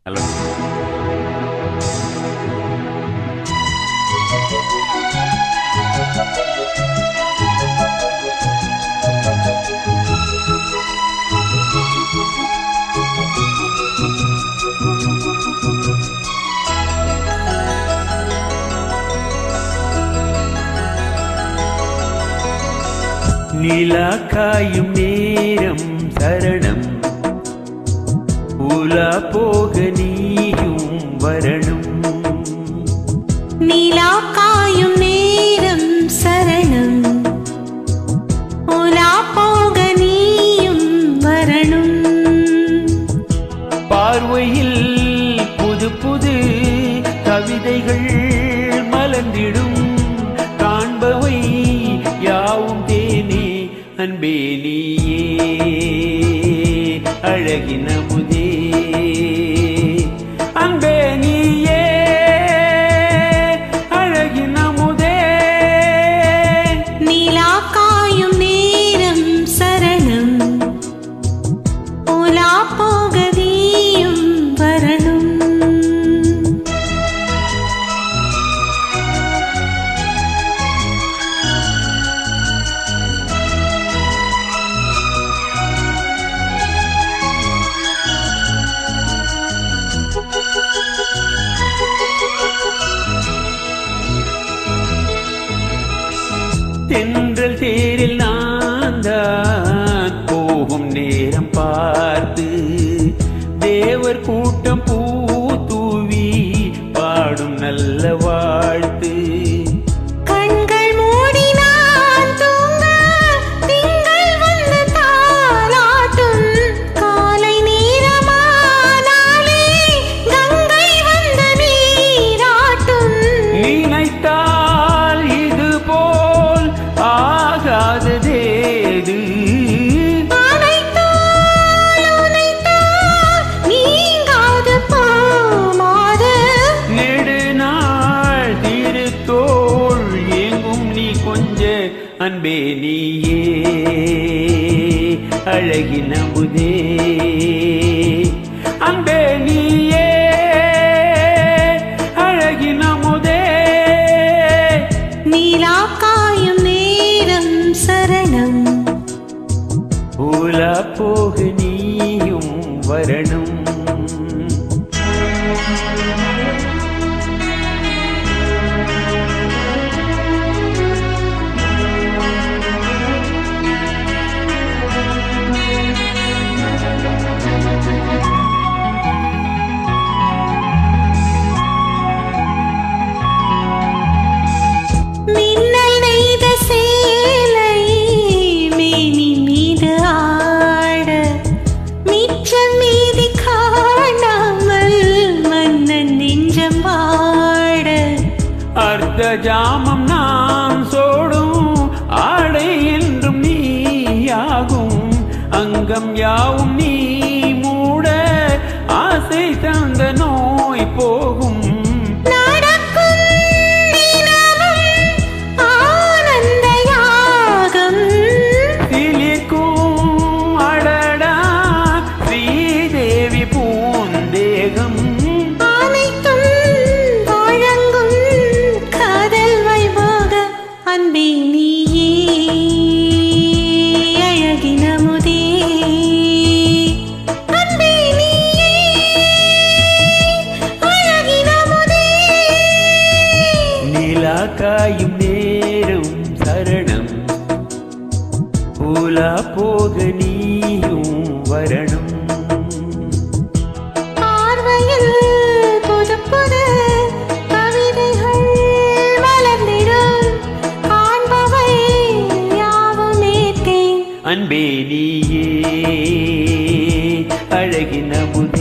Hello. நிலா காயும் நேரம் சரணம், உலா போக நீயும் வரணும். நிலா காயும் நேரம் சரணம், உலா போக நீயும் வரணும். பார்வையில் புது புது கவிதைகள் மலர்ந்திடும், காண்பவை யாவும் தேனே அன்பே நீயே அழகின முதே. அன்பே நீயே அழகின முதே. நிலா காயும் நேரம் சரணம், உலா போக நீயும் வரணும். தென்றல் தேரில் நான் தான் போகும் நேரம் பார்த்து, தேவர் கூட்டம் பூ தூவி பாடும் நல்ல வாழ்த்து. கண்கள் மூடி நான் தூங்க திங்கள் வந்து தாலாட்டும், காலை நேரமானாலே கங்கை வந்து நீராட்டும். நினைத்தால் இது போல் ஆகாததேது, நீங்காது போமாது. நெடுநாள் திருத்தோள் எங்கும் நீ கொஞ்ச அன்பே நீயே அழகின முதே. அன்பே நீயே அழகின முதே. நிலா காயும் நேரம் சரணம், உலா போக நீயும் வரணும். மின்னல் நெய்த சேலை மேனி மீது ஆட, மிச்சம் மீதி காணாமல் மன்னன் நெஞ்சம் வாட. அர்த்த ஜாமம் நாம் சோடும் ஆடை என்றும் நீயாகும், அங்கம் யாவும் நீ மூட ஆசை தந்த நோய் போகும். நடக்கும் தினமும் ஆனந்த யாகம், சிலிக்கும் அடடா ஸ்ரீதேவி பூந்தேகம். அனைத்தும் வழங்கும் காதல் வைபோக. அன்பே நீயே அழகின முதே. அன்பே நீயே அழகின முதே. நிலா காயும் நேரம் சரணம், உலா போக நீயும் வரணும். பார்வையில் புது புது கவிதைகள் மலர்ந்திடும், காண்பவை யாவும் ஏற்றேன். அன்பே நீயே அழகின முதே.